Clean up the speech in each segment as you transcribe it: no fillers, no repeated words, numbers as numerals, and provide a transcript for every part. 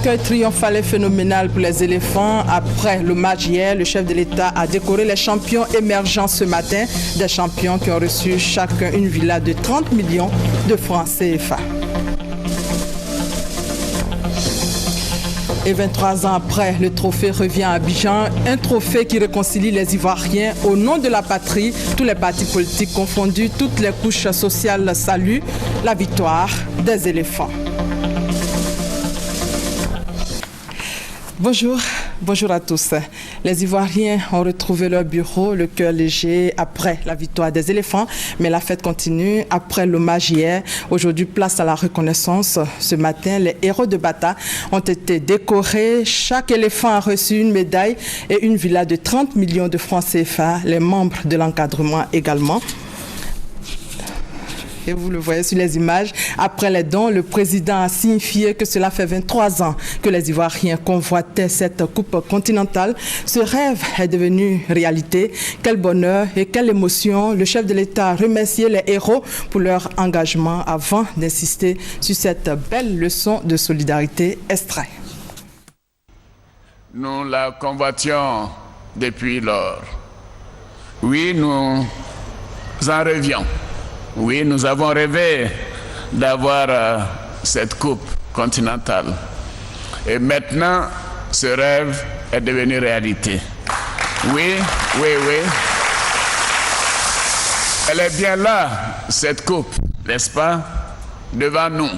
accueil triomphal et phénoménal pour les éléphants. Après l'hommage hier, le chef de l'État a décoré les champions émergents ce matin, des champions qui ont reçu chacun une villa de 30 millions de francs CFA. Et 23 ans après, le trophée revient à Abidjan, un trophée qui réconcilie les Ivoiriens au nom de la patrie. Tous les partis politiques confondus, toutes les couches sociales saluent la victoire des éléphants. Bonjour à tous. Les Ivoiriens ont retrouvé leur bureau, le cœur léger après la victoire des éléphants, mais la fête continue après l'hommage hier. Aujourd'hui, place à la reconnaissance. Ce matin, les héros de Bata ont été décorés. Chaque éléphant a reçu une médaille et une villa de 30 millions de francs CFA. Les membres de l'encadrement également. Et vous le voyez sur les images. Après les dons, le président a signifié que cela fait 23 ans que les Ivoiriens convoitaient cette coupe continentale. Ce rêve est devenu réalité. Quel bonheur et quelle émotion. Le chef de l'État a remercié les héros pour leur engagement avant d'insister sur cette belle leçon de solidarité extrait. Nous la convoitions depuis lors. Oui, nous en rêvions. Oui, nous avons rêvé d'avoir cette coupe continentale. Et maintenant, ce rêve est devenu réalité. Oui. Elle est bien là, cette coupe, n'est-ce pas, devant nous.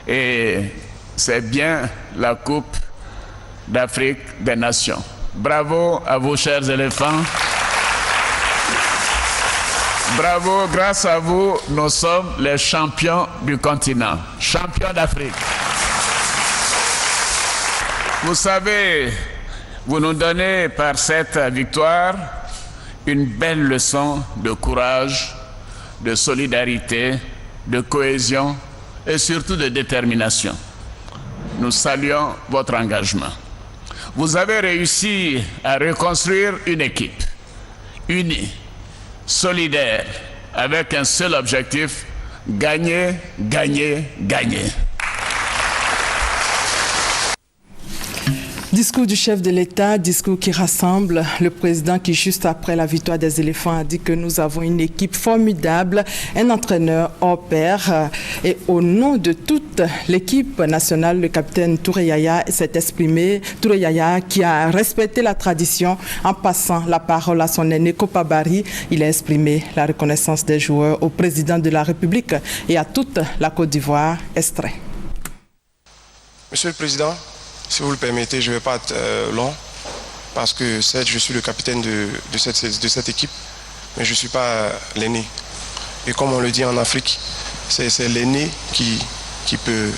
Et c'est bien la coupe d'Afrique des Nations. Bravo à vous, chers éléphants. Bravo, grâce à vous, nous sommes les champions du continent, champions d'Afrique. Vous savez, vous nous donnez par cette victoire une belle leçon de courage, de solidarité, de cohésion et surtout de détermination. Nous saluons votre engagement. Vous avez réussi à reconstruire une équipe unie, solidaire, avec un seul objectif, gagner, gagner, gagner. Discours du chef de l'État, discours qui rassemble. Le président qui, juste après la victoire des éléphants, a dit que nous avons une équipe formidable, un entraîneur hors pair. Et au nom de toute l'équipe nationale, le capitaine Touré Yaya s'est exprimé. Touré Yaya qui a respecté la tradition en passant la parole à son aîné Kopa Barry. Il a exprimé la reconnaissance des joueurs au président de la République et à toute la Côte d'Ivoire. Extrait. Monsieur le Président, si vous le permettez, je ne vais pas être long, parce que certes, je suis le capitaine de cette équipe, mais je ne suis pas l'aîné. Et comme on le dit en Afrique, c'est l'aîné qui peut...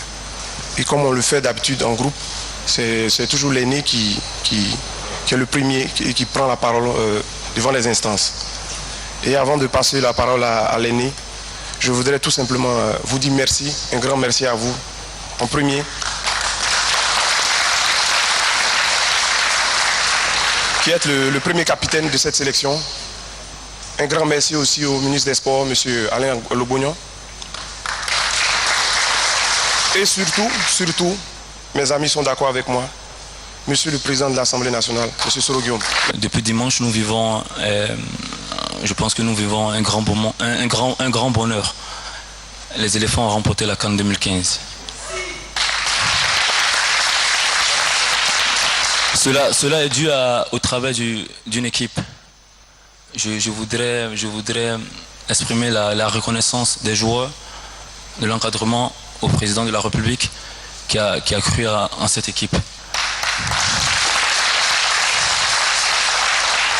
Et comme on le fait d'habitude en groupe, c'est toujours l'aîné qui est le premier et qui prend la parole devant les instances. Et avant de passer la parole à l'aîné, je voudrais tout simplement vous dire merci, un grand merci à vous, en premier. Qui est le premier capitaine de cette sélection. Un grand merci aussi au ministre des Sports, M. Alain Lobognon. Et surtout, mes amis sont d'accord avec moi, Monsieur le Président de l'Assemblée nationale, M. Soro Guillaume. Depuis dimanche, nous vivons, je pense que nous vivons un grand bonheur. Les éléphants ont remporté la CAN 2015. Cela est dû au travail d'une équipe. Je voudrais exprimer la reconnaissance des joueurs, de l'encadrement au président de la République qui a cru en cette équipe.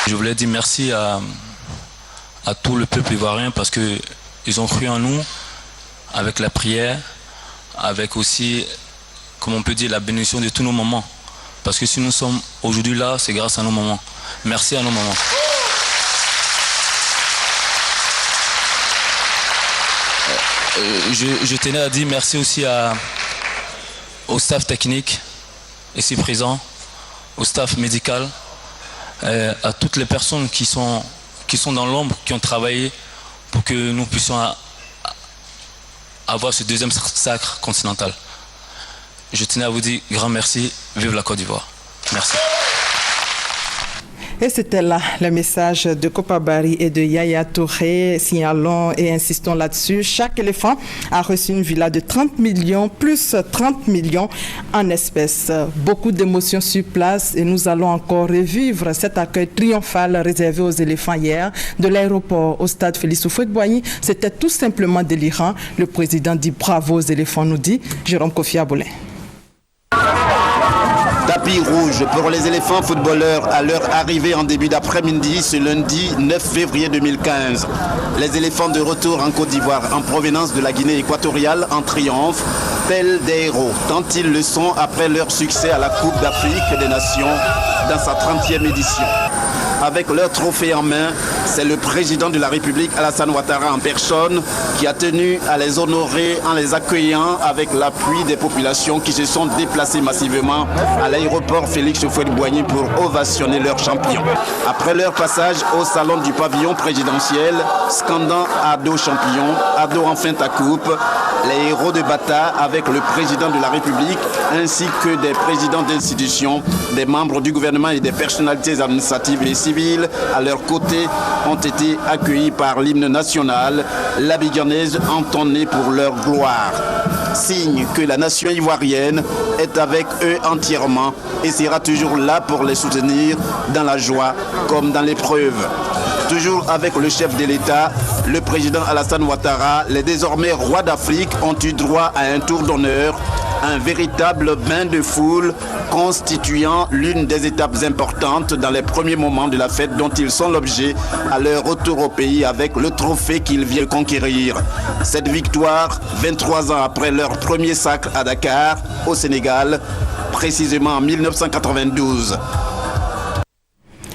Je voulais dire merci à tout le peuple ivoirien parce qu'ils ont cru en nous avec la prière, avec aussi, comme on peut dire, la bénédiction de tous nos moments. Parce que si nous sommes aujourd'hui là, c'est grâce à nos mamans. Merci à nos mamans. Je tenais à dire merci aussi au staff technique ici présent, au staff médical, à toutes les personnes qui sont dans l'ombre, qui ont travaillé pour que nous puissions avoir ce deuxième sacre continental. je tenais à vous dire grand merci, vive la Côte d'Ivoire. Merci. Et c'était là le message de Kopa Barry et de Yaya Touré. Signalons et insistons là-dessus. Chaque éléphant a reçu une villa de 30 millions plus 30 millions en espèces. Beaucoup d'émotions sur place et nous allons encore revivre cet accueil triomphal réservé aux éléphants hier de l'aéroport au stade Félix Houphouët-Boigny. C'était tout simplement délirant. Le président dit bravo aux éléphants, nous dit Jérôme Kofi Aboulin. Tapis rouge pour les éléphants footballeurs à leur arrivée en début d'après-midi ce lundi 9 février 2015. Les éléphants de retour en Côte d'Ivoire en provenance de la Guinée équatoriale en triomphe, tels des héros, tant ils le sont après leur succès à la Coupe d'Afrique des Nations dans sa 30e édition. Avec leur trophée en main, c'est le président de la République Alassane Ouattara en personne qui a tenu à les honorer en les accueillant avec l'appui des populations qui se sont déplacées massivement à l'aéroport Félix Houphouët-Boigny pour ovationner leur champion. Après leur passage au salon du pavillon présidentiel, scandant Ado champion, Ado enfin ta coupe, les héros de Bata avec le président de la République ainsi que des présidents d'institutions, des membres du gouvernement et des personnalités administratives et civiles à leur côté ont été accueillis par l'hymne national, l'abidjanaise entonnée pour leur gloire. Signe que la nation ivoirienne est avec eux entièrement et sera toujours là pour les soutenir dans la joie comme dans l'épreuve. Toujours avec le chef de l'État, le président Alassane Ouattara, les désormais rois d'Afrique ont eu droit à un tour d'honneur, un véritable bain de foule constituant l'une des étapes importantes dans les premiers moments de la fête dont ils sont l'objet à leur retour au pays avec le trophée qu'ils viennent conquérir. Cette victoire, 23 ans après leur premier sacre à Dakar, au Sénégal, précisément en 1992.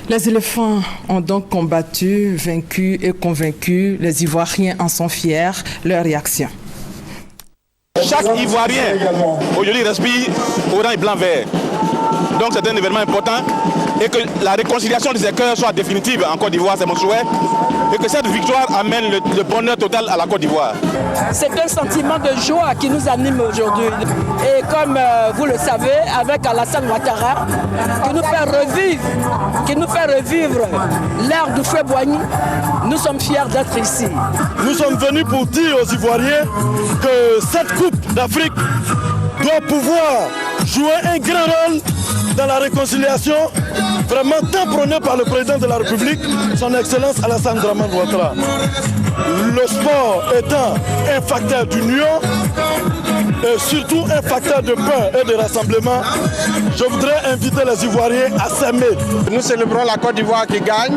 Les éléphants ont donc combattu, vaincu et convaincu. Les Ivoiriens en sont fiers. Leur réaction. Chaque Ivoirien aujourd'hui respire orange, blanc, vert. Donc c'est un événement important et que la réconciliation de ces cœurs soit définitive en Côte d'Ivoire, c'est mon souhait. Et que cette victoire amène le bonheur total à la Côte d'Ivoire. C'est un sentiment de joie qui nous anime aujourd'hui. Et comme vous le savez, avec Alassane Ouattara, qui nous fait revivre l'ère du Houphouët-Boigny, nous sommes fiers d'être ici. Nous sommes venus pour dire aux Ivoiriens que cette Coupe d'Afrique doit pouvoir jouer un grand rôle dans la réconciliation, vraiment tant prônée par le président de la République, son Excellence Alassane Dramane Ouattara. Le sport étant un facteur d'union et surtout un facteur de paix et de rassemblement, je voudrais inviter les Ivoiriens à s'aimer. Nous célébrons la Côte d'Ivoire qui gagne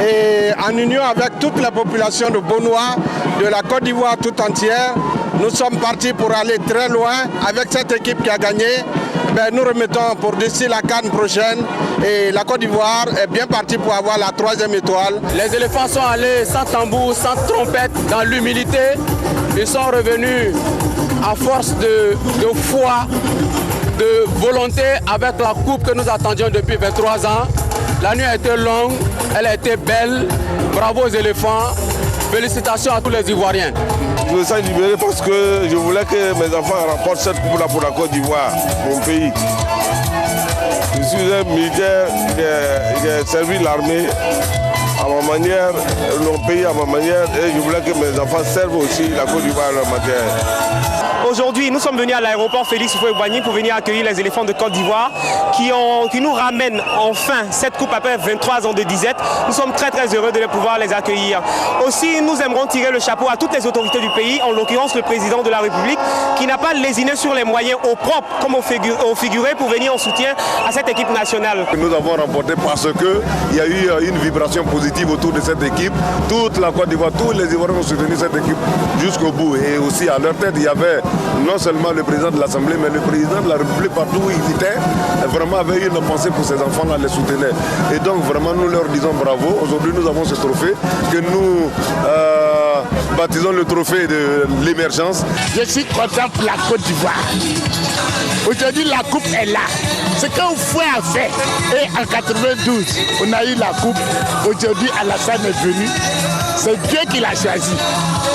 et en union avec toute la population de Beaunois, de la Côte d'Ivoire tout entière, nous sommes partis pour aller très loin avec cette équipe qui a gagné. Nous remettons pour d'ici la CAN prochaine et la Côte d'Ivoire est bien partie pour avoir la 3e étoile. Les éléphants sont allés sans tambour, sans trompette, dans l'humilité. Ils sont revenus à force de foi, de volonté avec la coupe que nous attendions depuis 23 ans. La nuit a été longue, elle a été belle. Bravo aux éléphants. Félicitations à tous les Ivoiriens. Je me sens libéré parce que je voulais que mes enfants remportent cette coupe-là pour la Côte d'Ivoire, mon pays. Je suis un militaire qui a servi l'armée à ma manière, mon pays à ma manière, et je voulais que mes enfants servent aussi la Côte d'Ivoire à leur manière. Aujourd'hui, nous sommes venus à l'aéroport Félix Houphouët-Boigny pour venir accueillir les éléphants de Côte d'Ivoire qui nous ramènent enfin cette coupe après 23 ans de disette. Nous sommes très heureux de pouvoir les accueillir. Aussi, nous aimerons tirer le chapeau à toutes les autorités du pays, en l'occurrence le président de la République, qui n'a pas lésiné sur les moyens au propre, comme au figuré, pour venir en soutien à cette équipe nationale. Nous avons remporté parce qu'il y a eu une vibration positive autour de cette équipe. Toute la Côte d'Ivoire, tous les Ivoiriens ont soutenu cette équipe jusqu'au bout. Et aussi à leur tête, il y avait non seulement le président de l'Assemblée, mais le président de la République partout où il était, vraiment avait une pensée pour ces enfants-là, les soutenait. Et donc vraiment nous leur disons bravo. Aujourd'hui nous avons ce trophée que nous baptisons le trophée de l'émergence. Je suis content pour la Côte d'Ivoire. Aujourd'hui la coupe est là. Ce qu'on fait à faire. Et en 92, on a eu la coupe. Aujourd'hui Alassane est venu. C'est Dieu qui l'a choisi.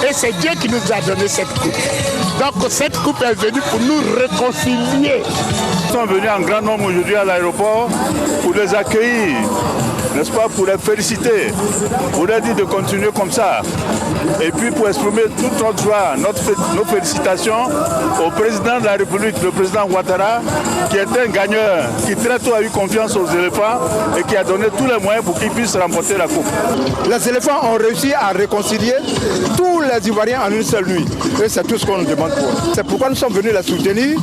Et c'est Dieu qui nous a donné cette coupe. Donc cette coupe est venue pour nous réconcilier. Ils sont venus en grand nombre aujourd'hui à l'aéroport pour les accueillir, n'est-ce pas, pour les féliciter, pour leur dire de continuer comme ça. Et puis pour exprimer toute notre joie, nos félicitations au président de la République, le président Ouattara, qui est un gagneur, qui très tôt a eu confiance aux éléphants et qui a donné tous les moyens pour qu'ils puissent remporter la coupe. Les éléphants ont réussi à réconcilier tous les Ivoiriens en une seule nuit. Et c'est tout ce qu'on nous demande pour eux. C'est pourquoi nous sommes venus les soutenir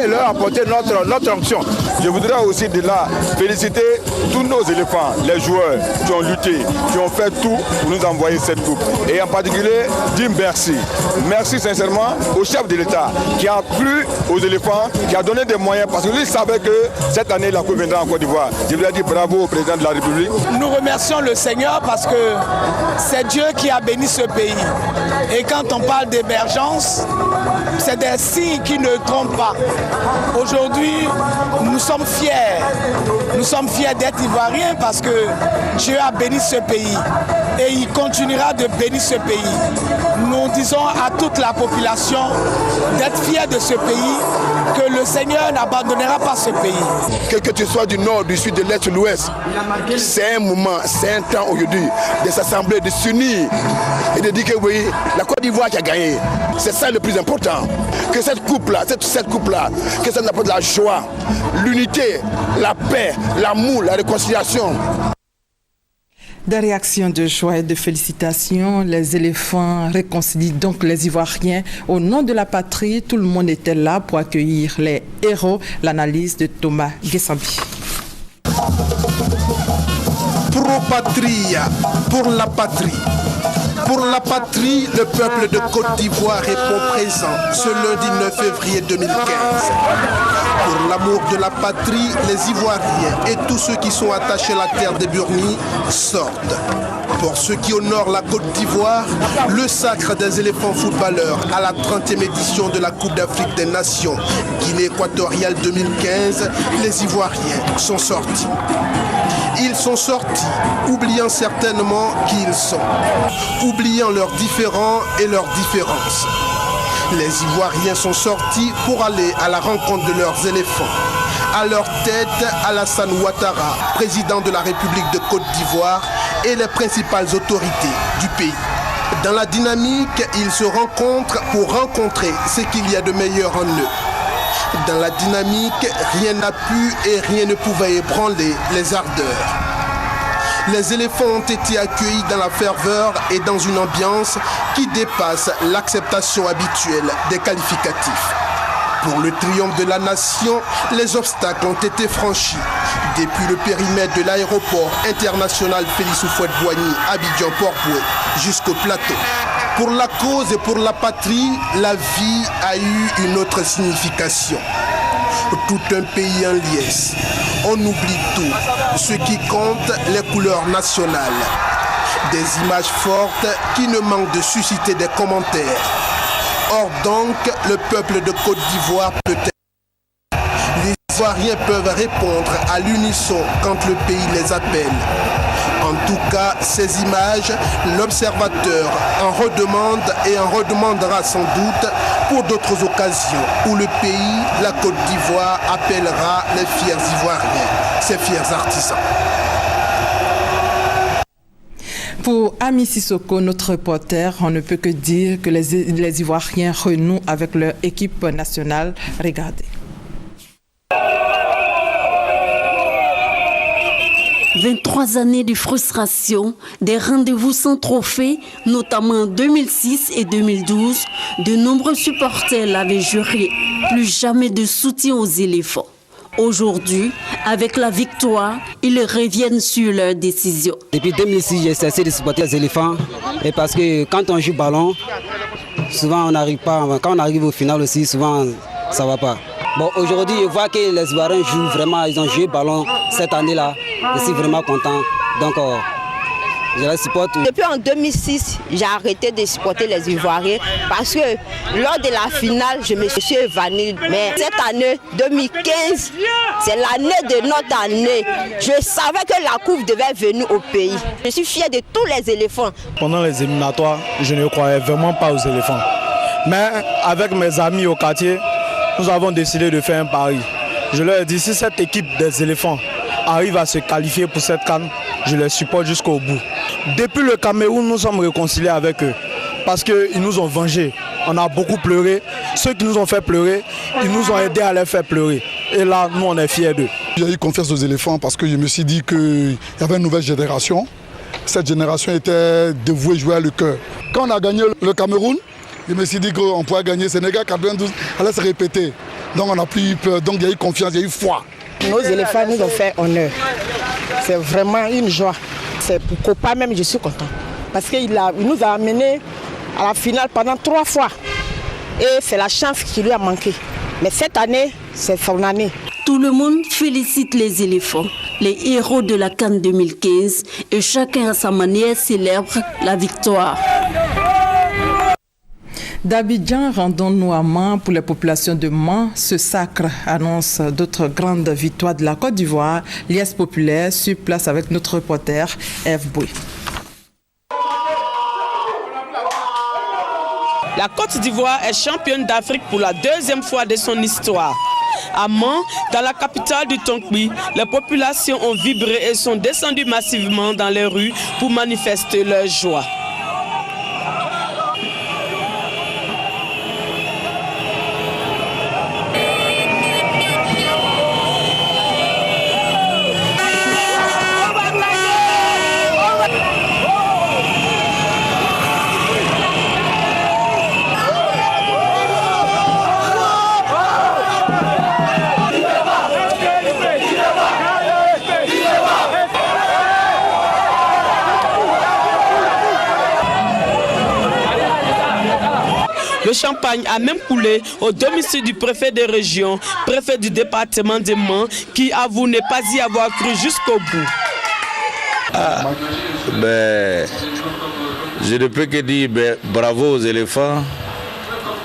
et leur apporter notre onction. Je voudrais aussi de là féliciter tous nos éléphants, les joueurs qui ont lutté, qui ont fait tout pour nous envoyer cette coupe. Et en particulier, dire merci. Merci sincèrement au chef de l'État qui a cru aux éléphants, qui a donné des moyens parce que lui savait que cette année la coupe viendra en Côte d'Ivoire. Je voudrais dire bravo au président de la République. Nous remercions le Seigneur parce que c'est Dieu qui a béni ce pays. Et quand on parle d'émergence, c'est des signes qui ne trompent pas. Aujourd'hui, nous sommes fiers. Nous sommes fiers d'être Ivoiriens parce que Dieu a béni ce pays et il continuera de bénir ce pays. Nous disons à toute la population d'être fiers de ce pays, que le Seigneur n'abandonnera pas ce pays. Que tu sois du nord, du sud, de l'est, de l'ouest, c'est un moment, c'est un temps aujourd'hui de s'assembler, de s'unir et de dire que oui, la Côte d'Ivoire qui a gagné. C'est ça le plus important. Que cette coupe-là, que ça nous apporte la joie, l'unité, la paix, l'amour, la réconciliation. Des réactions de joie et de félicitations, les éléphants réconcilient donc les Ivoiriens au nom de la patrie. Tout le monde était là pour accueillir les héros. L'analyse de Thomas Gessambi. Pro-patria, pour la patrie. Pour la patrie, le peuple de Côte d'Ivoire répond présent ce lundi 9 février 2015. Pour l'amour de la patrie, les Ivoiriens et tous ceux qui sont attachés à la terre des Burnis sortent. Pour ceux qui honorent la Côte d'Ivoire, le sacre des éléphants footballeurs à la 30e édition de la Coupe d'Afrique des Nations Guinée équatoriale 2015, les Ivoiriens sont sortis. Ils sont sortis, oubliant certainement qui ils sont, oubliant leurs différends et leurs différences. Les Ivoiriens sont sortis pour aller à la rencontre de leurs éléphants. À leur tête, Alassane Ouattara, président de la République de Côte d'Ivoire, et les principales autorités du pays. Dans la dynamique, ils se rencontrent pour rencontrer ce qu'il y a de meilleur en eux. Dans la dynamique, rien n'a pu et rien ne pouvait ébranler les ardeurs. Les éléphants ont été accueillis dans la ferveur et dans une ambiance qui dépasse l'acceptation habituelle des qualificatifs. Pour le triomphe de la nation, les obstacles ont été franchis. Depuis le périmètre de l'aéroport international Félix Houphouët-Boigny, Abidjan-Port-Bouët, jusqu'au plateau. Pour la cause et pour la patrie, la vie a eu une autre signification. Tout un pays en liesse. On oublie tout. Ce qui compte, les couleurs nationales. Des images fortes qui ne manquent de susciter des commentaires. Or donc, le peuple de Côte d'Ivoire peut être. Les Ivoiriens peuvent répondre à l'unisson quand le pays les appelle. En tout cas, ces images, l'observateur en redemande et en redemandera sans doute pour d'autres occasions où le pays, la Côte d'Ivoire, appellera les fiers Ivoiriens, ses fiers artisans. Pour Ami Sissoko, notre reporter, on ne peut que dire que les Ivoiriens renouent avec leur équipe nationale. Regardez. 23 années de frustration, des rendez-vous sans trophée, notamment en 2006 et 2012, de nombreux supporters l'avaient juré, plus jamais de soutien aux éléphants. Aujourd'hui, avec la victoire, ils reviennent sur leur décision. Depuis 2006, j'ai cessé de supporter les éléphants, et parce que quand on joue ballon, souvent on n'arrive pas, quand on arrive au final aussi, souvent ça ne va pas. Bon, aujourd'hui, je vois que les Ivoiriens jouent vraiment, ils ont joué ballon cette année-là. Je suis vraiment content. Donc, je les supporte. Depuis en 2006, j'ai arrêté de supporter les Ivoiriens parce que lors de la finale, je me suis évanoui. Mais cette année, 2015, c'est l'année de notre année. Je savais que la coupe devait venir au pays. Je suis fier de tous les éléphants. Pendant les éliminatoires, je ne croyais vraiment pas aux éléphants. Mais avec mes amis au quartier, nous avons décidé de faire un pari. Je leur ai dit, si cette équipe des éléphants arrive à se qualifier pour cette CAN, je les supporte jusqu'au bout. Depuis le Cameroun, nous sommes réconciliés avec eux parce qu'ils nous ont vengés. On a beaucoup pleuré. Ceux qui nous ont fait pleurer, ils nous ont aidés à les faire pleurer. Et là, nous, on est fiers d'eux. J'ai eu confiance aux éléphants parce que je me suis dit qu'il y avait une nouvelle génération. Cette génération était dévouée à jouer à le cœur. Quand on a gagné le Cameroun, je me suis dit qu'on pourrait gagner Sénégal 92, allait se répéter. Donc on n'a plus eu peur, donc il y a eu confiance, il y a eu foi. Nos éléphants nous ont fait honneur. C'est vraiment une joie. C'est pour Copa même, je suis content. Parce qu'il nous a amenés à la finale pendant 3 fois. Et c'est la chance qui lui a manqué. Mais cette année, c'est son année. Tout le monde félicite les éléphants, les héros de la CAN 2015, et chacun à sa manière célèbre la victoire. D'Abidjan, rendons-nous à Mans pour les populations de Mans. Ce sacre annonce d'autres grandes victoires de la Côte d'Ivoire. Liesse populaire sur place avec notre reporter Eve Bouy. La Côte d'Ivoire est championne d'Afrique pour la 2e fois de son histoire. À Mans, dans la capitale du Tonkpi, les populations ont vibré et sont descendues massivement dans les rues pour manifester leur joie. Le champagne a même coulé au domicile du préfet de région, préfet du département de Mans, qui avoue ne pas y avoir cru jusqu'au bout. Je ne peux que dire bravo aux éléphants.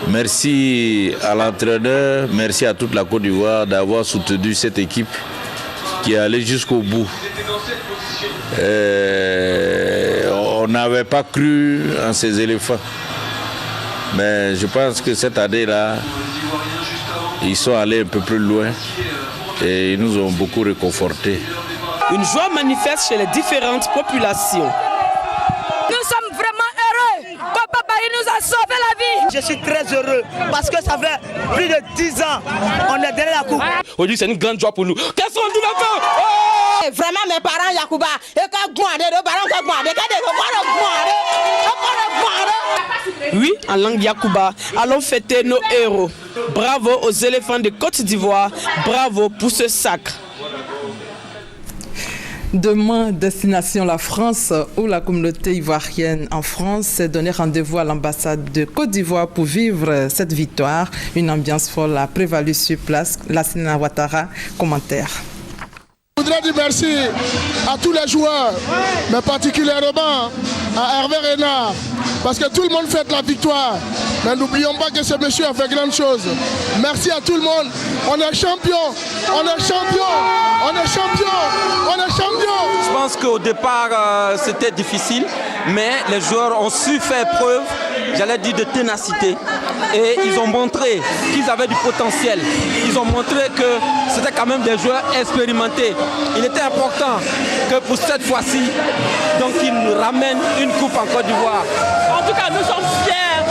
Merci à l'entraîneur, merci à toute la Côte d'Ivoire d'avoir soutenu cette équipe qui est allée jusqu'au bout. On n'avait pas cru en ces éléphants. Mais je pense que cette année-là, ils sont allés un peu plus loin et ils nous ont beaucoup réconfortés. Une joie manifeste chez les différentes populations. Nous sommes vraiment heureux. Papa Baye nous a sauvé la vie. Je suis très heureux parce que ça fait plus de 10 ans qu'on est derrière la coupe. Aujourd'hui, c'est une grande joie pour nous. Qu'est-ce qu'on dit là-bas? Vraiment, mes parents, Yacouba, oui, en langue Yacouba, allons fêter nos héros. Bravo aux éléphants de Côte d'Ivoire, bravo pour ce sacre. Demain, destination la France, où la communauté ivoirienne en France s'est donné rendez-vous à l'ambassade de Côte d'Ivoire pour vivre cette victoire. Une ambiance folle a prévalu sur place. Lassina Ouattara, commentaire. Je voudrais dire merci à tous les joueurs, mais particulièrement à Hervé Renard, parce que tout le monde fête la victoire. Mais n'oublions pas que ce monsieur a fait grande chose. Merci à tout le monde. On est champion, on est champion, on est champion, on est champion. Je pense qu'au départ, c'était difficile, mais les joueurs ont su faire preuve, j'allais dire, de ténacité. Et ils ont montré qu'ils avaient du potentiel. Ils ont montré que c'était quand même des joueurs expérimentés. Il était important que pour cette fois-ci, donc ils nous ramènent une coupe en Côte d'Ivoire. En tout cas, nous sommes fiers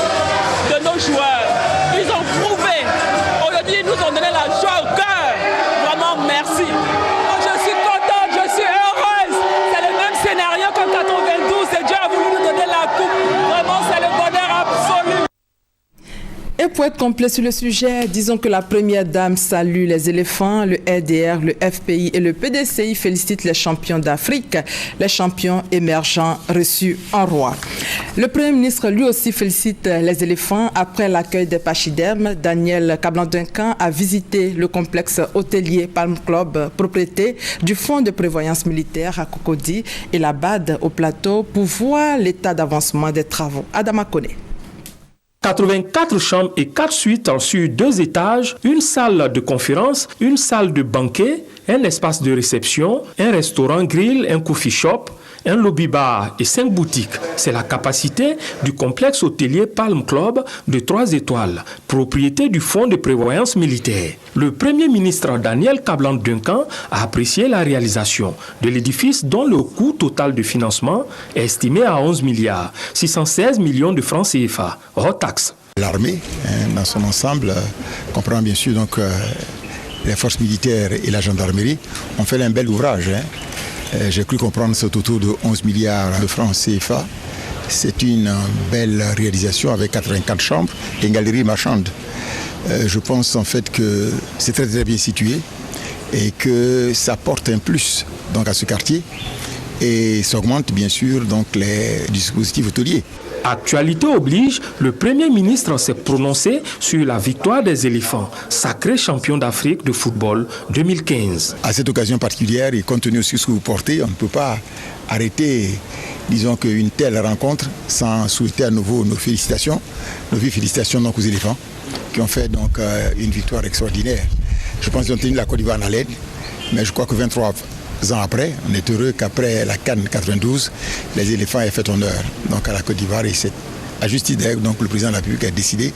de nos joueurs. Ils ont prouvé. Aujourd'hui, ils nous ont donné la joie au cœur. Vraiment, merci. Je suis contente, je suis heureuse. C'est le même scénario qu'en 92 et Dieu a voulu nous donner la coupe. Vraiment, c'est le bonheur absolu. Et pour être complet sur le sujet, disons que la première dame salue les éléphants, le RDR, le FPI et le PDCI félicitent les champions d'Afrique, les champions émergents reçus en roi. Le Premier ministre lui aussi félicite les éléphants après l'accueil des pachydermes. Daniel Kablan-Duncan a visité le complexe hôtelier Palm Club, propriété du Fonds de prévoyance militaire à Cocody et la BAD au plateau pour voir l'état d'avancement des travaux. Adama Kone. 84 chambres et 4 suites sur 2 étages, une salle de conférence, une salle de banquet, un espace de réception, un restaurant grill, un coffee shop, un lobby-bar et 5 boutiques. C'est la capacité du complexe hôtelier Palm Club de 3 étoiles, propriété du Fonds de prévoyance militaire. Le Premier ministre Daniel Kablan-Duncan a apprécié la réalisation de l'édifice dont le coût total de financement est estimé à 11 milliards 616 millions de francs CFA, hors taxes. L'armée, dans son ensemble, comprend bien sûr donc, les forces militaires et la gendarmerie, ont fait un bel ouvrage. J'ai cru comprendre c'est autour de 11 milliards de francs CFA. C'est une belle réalisation avec 84 chambres et une galerie marchande. Je pense en fait que c'est très très bien situé et que ça porte un plus donc, à ce quartier et ça augmente bien sûr donc, les dispositifs hôteliers. Actualité oblige, le Premier ministre s'est prononcé sur la victoire des éléphants, sacrés champions d'Afrique de football 2015. À cette occasion particulière et compte tenu de ce que vous portez, on ne peut pas arrêter, disons qu'une telle rencontre sans souhaiter à nouveau nos félicitations donc aux éléphants qui ont fait donc une victoire extraordinaire. Je pense qu'ils ont tenu la Côte d'Ivoire en haleine, mais je crois que 23 ans après, on est heureux qu'après la CAN 92, les éléphants aient fait honneur donc à la Côte d'Ivoire et c'est à juste titre donc le président de la République a décidé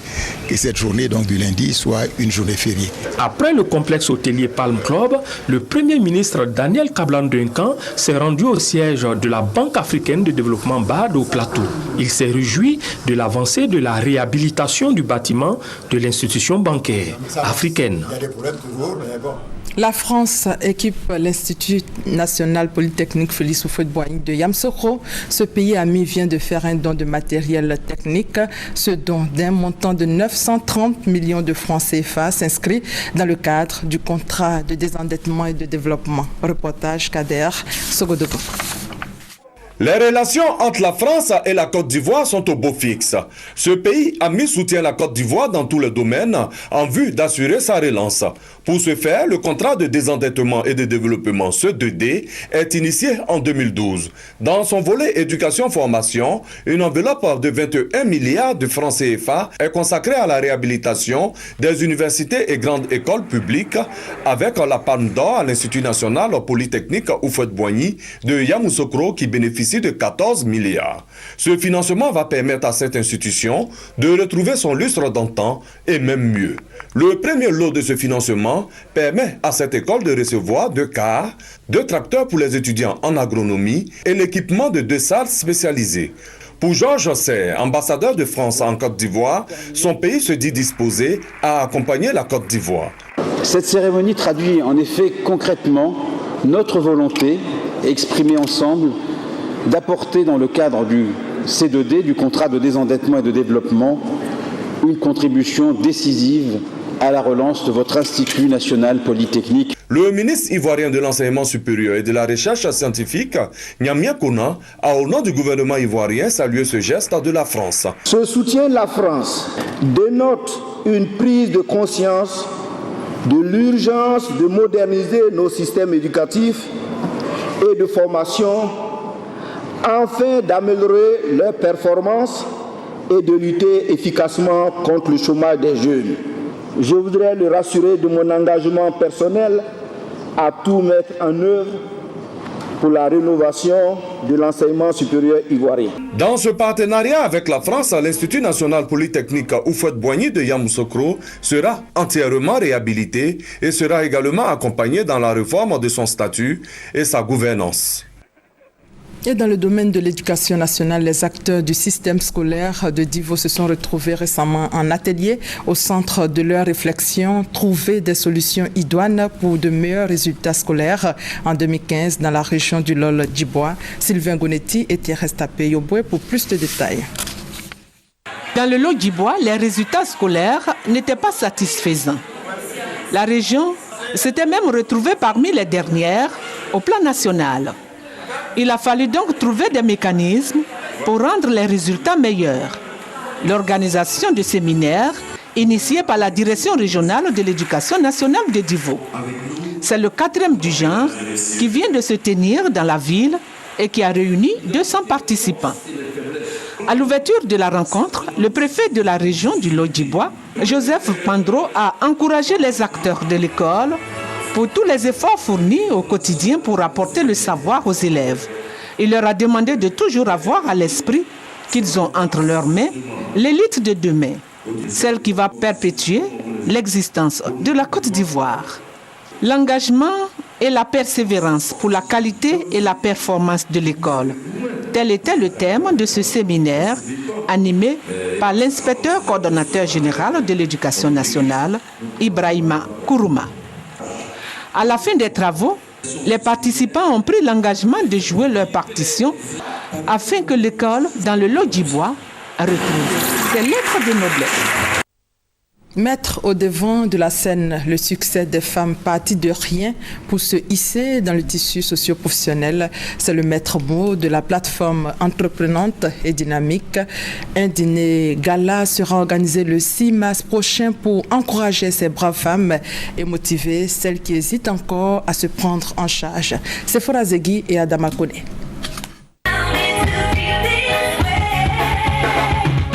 que cette journée donc du lundi soit une journée fériée. Après le complexe hôtelier Palm Club, le Premier ministre Daniel Kablan-Duncan s'est rendu au siège de la Banque africaine de développement BAD au Plateau. Il s'est réjoui de l'avancée de la réhabilitation du bâtiment de l'institution bancaire africaine. Il y a des problèmes toujours, mais bon. La France équipe l'Institut national polytechnique Félix Houphouët-Boigny de Yamoussoukro. Ce pays ami vient de faire un don de matériel technique. Ce don d'un montant de 930 millions de francs CFA s'inscrit dans le cadre du contrat de désendettement et de développement. Reportage Kader Sogodogo. Les relations entre la France et la Côte d'Ivoire sont au beau fixe. Ce pays ami soutient la Côte d'Ivoire dans tous les domaines en vue d'assurer sa relance. Pour ce faire, le contrat de désendettement et de développement, ce 2D, est initié en 2012. Dans son volet éducation-formation, une enveloppe de 21 milliards de francs CFA est consacrée à la réhabilitation des universités et grandes écoles publiques avec la palme d'or à l'Institut national polytechnique Houphouët-Boigny de Yamoussoukro qui bénéficie de 14 milliards. Ce financement va permettre à cette institution de retrouver son lustre d'antan et même mieux. Le premier lot de ce financement permet à cette école de recevoir 2 cars, 2 tracteurs pour les étudiants en agronomie et l'équipement de 2 salles spécialisées. Pour Georges Serre, ambassadeur de France en Côte d'Ivoire, son pays se dit disposé à accompagner la Côte d'Ivoire. Cette cérémonie traduit en effet concrètement notre volonté exprimée ensemble d'apporter dans le cadre du C2D, du contrat de désendettement et de développement, une contribution décisive à la relance de votre Institut national polytechnique. Le ministre ivoirien de l'enseignement supérieur et de la recherche scientifique, Nyamia Kona, a au nom du gouvernement ivoirien salué ce geste de la France. Ce soutien de la France dénote une prise de conscience de l'urgence de moderniser nos systèmes éducatifs et de formation afin d'améliorer leurs performances et de lutter efficacement contre le chômage des jeunes. Je voudrais le rassurer de mon engagement personnel à tout mettre en œuvre pour la rénovation de l'enseignement supérieur ivoirien. Dans ce partenariat avec la France, l'Institut national polytechnique Houphouët-Boigny de Yamoussoukro sera entièrement réhabilité et sera également accompagné dans la réforme de son statut et sa gouvernance. Et dans le domaine de l'éducation nationale, les acteurs du système scolaire de Divo se sont retrouvés récemment en atelier au centre de leur réflexion, trouver des solutions idoines pour de meilleurs résultats scolaires en 2015 dans la région du Lol-Djibois. Sylvain Gonetti et Thérèse Tapé-Yoboué pour plus de détails. Dans le Lol-Djibois, les résultats scolaires n'étaient pas satisfaisants. La région s'était même retrouvée parmi les dernières au plan national. Il a fallu donc trouver des mécanismes pour rendre les résultats meilleurs. L'organisation de séminaires initiée par la Direction régionale de l'éducation nationale de Divo. C'est le 4e du genre qui vient de se tenir dans la ville et qui a réuni 200 participants. À l'ouverture de la rencontre, le préfet de la région du Lol-Djibois, Joseph Pandro, a encouragé les acteurs de l'école pour tous les efforts fournis au quotidien pour apporter le savoir aux élèves. Il leur a demandé de toujours avoir à l'esprit qu'ils ont entre leurs mains l'élite de demain, celle qui va perpétuer l'existence de la Côte d'Ivoire. L'engagement et la persévérance pour la qualité et la performance de l'école. Tel était le thème de ce séminaire animé par l'inspecteur coordonnateur général de l'éducation nationale, Ibrahima Kourouma. À la fin des travaux, les participants ont pris l'engagement de jouer leur partition afin que l'école, dans le Lodjibois, retrouve ses lettres de noblesse. Mettre au devant de la scène le succès des femmes parties de rien pour se hisser dans le tissu socio-professionnel, c'est le maître mot de la plateforme entreprenante et dynamique. Un dîner gala sera organisé le 6 mars prochain pour encourager ces braves femmes et motiver celles qui hésitent encore à se prendre en charge. C'est Sephora Zegui et Adama Kone.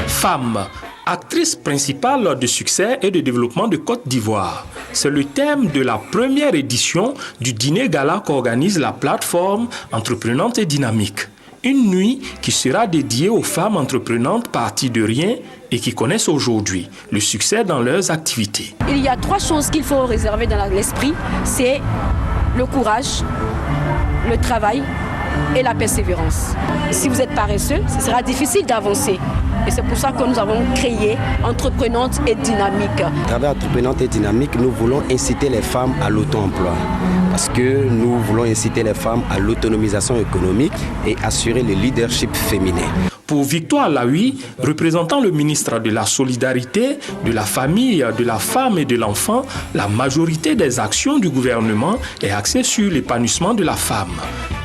Femmes, actrice principale de succès et de développement de Côte d'Ivoire. C'est le thème de la première édition du dîner gala qu'organise la plateforme entreprenante et dynamique. Une nuit qui sera dédiée aux femmes entreprenantes parties de rien et qui connaissent aujourd'hui le succès dans leurs activités. Il y a 3 choses qu'il faut réserver dans l'esprit, c'est le courage, le travail et la persévérance. Si vous êtes paresseux, ce sera difficile d'avancer. Et c'est pour ça que nous avons créé Entreprenante et Dynamique. À travers Entreprenante et Dynamique, nous voulons inciter les femmes à l'auto-emploi. Parce que nous voulons inciter les femmes à l'autonomisation économique et assurer le leadership féminin. Pour Victoire Laoui, représentant le ministre de la Solidarité, de la Famille, de la Femme et de l'Enfant, la majorité des actions du gouvernement est axée sur l'épanouissement de la femme.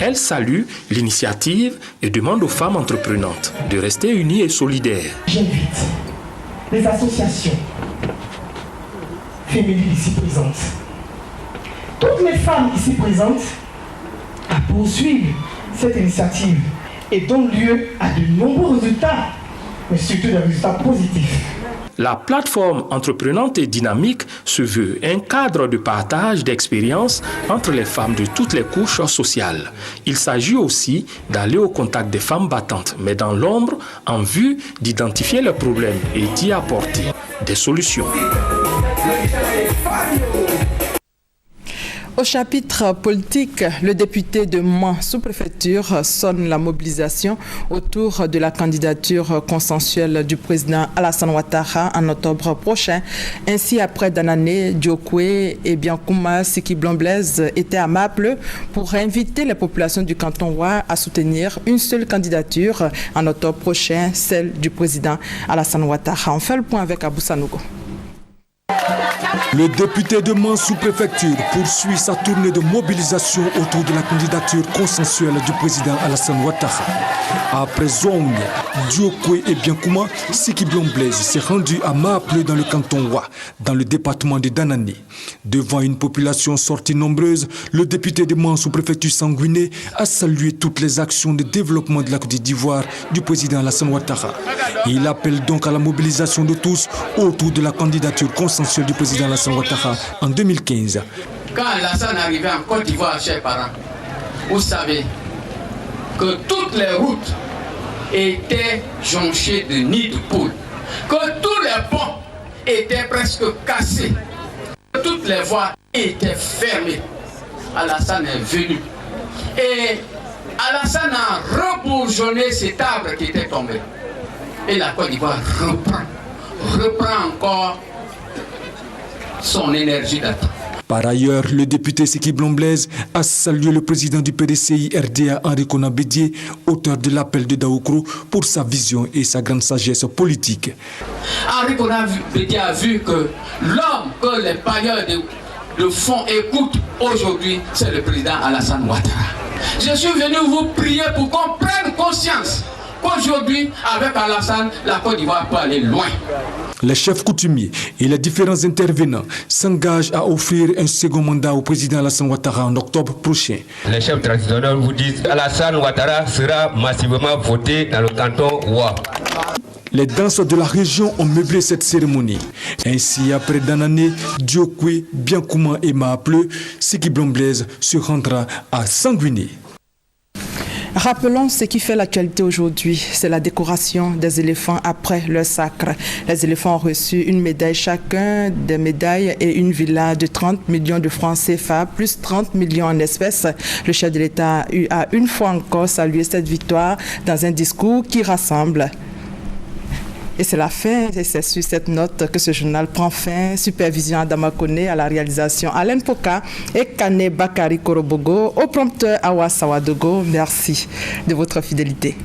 Elle salue l'initiative et demande aux femmes entreprenantes de rester unies et solidaires. J'invite les associations féminines ici présentes, toutes les femmes ici présentes, à poursuivre cette initiative et donne lieu à de nombreux résultats, mais surtout des résultats positifs. La plateforme entreprenante et dynamique se veut un cadre de partage d'expériences entre les femmes de toutes les couches sociales. Il s'agit aussi d'aller au contact des femmes battantes, mais dans l'ombre, en vue d'identifier leurs problèmes et d'y apporter des solutions. Au chapitre politique, le député de Mans sous-préfecture sonne la mobilisation autour de la candidature consensuelle du président Alassane Ouattara en octobre prochain. Ainsi, après Danané, Diokwe et Biankouma Siki Blaise étaient à Maple pour inviter les populations du canton Wa à soutenir une seule candidature en octobre prochain, celle du président Alassane Ouattara. On fait le point avec Abou Sanogo. Le député de Mans sous-préfecture poursuit sa tournée de mobilisation autour de la candidature consensuelle du président Alassane Ouattara. Après Zong, Diokwe et Biankouma, Siki Blaise s'est rendu à Maple dans le canton Wa, dans le département de Danani. Devant une population sortie nombreuse, le député de Mans sous-préfecture Sanguiné a salué toutes les actions de développement de la Côte d'Ivoire du président Alassane Ouattara. Il appelle donc à la mobilisation de tous autour de la candidature consensuelle du président Alassane Ouattara en 2015. Quand Alassane arrivait en Côte d'Ivoire, chers parents, vous savez que toutes les routes étaient jonchées de nids de poules, que tous les ponts étaient presque cassés, que toutes les voies étaient fermées. Alassane est venu et Alassane a rebourgeonné cet arbre qui était tombé. Et la Côte d'Ivoire reprend encore son énergie d'attente. Par ailleurs, le député Siki Blaise a salué le président du PDCI RDA, Henri Konan Bédié, auteur de l'appel de Daoukro, pour sa vision et sa grande sagesse politique. Henri Konan Bédié a vu que l'homme que les bailleurs de fonds écoutent aujourd'hui, c'est le président Alassane Ouattara. Je suis venu vous prier pour qu'on prenne conscience qu'aujourd'hui, avec Alassane, la Côte d'Ivoire peut aller loin. Les chefs coutumiers et les différents intervenants s'engagent à offrir un second mandat au président Alassane Ouattara en octobre prochain. Les chefs traditionnels vous disent qu'Alassane Ouattara sera massivement voté dans le canton Wa. Les danses de la région ont meublé cette cérémonie. Ainsi, après Danane, Diokwe, Biankouma et Maapleu, Siki Blaise se rendra à Sanguiné. Rappelons ce qui fait l'actualité aujourd'hui, c'est la décoration des éléphants après leur sacre. Les éléphants ont reçu une médaille chacun, des médailles et une villa de 30 millions de francs CFA, plus 30 millions en espèces. Le chef de l'État a une fois encore salué cette victoire dans un discours qui rassemble. Et c'est la fin, et c'est sur cette note que ce journal prend fin. Supervision Adama Kone, à la réalisation Alain Poka et Kane Bakari Korobogo, au prompteur Awa Sawadogo. Merci de votre fidélité.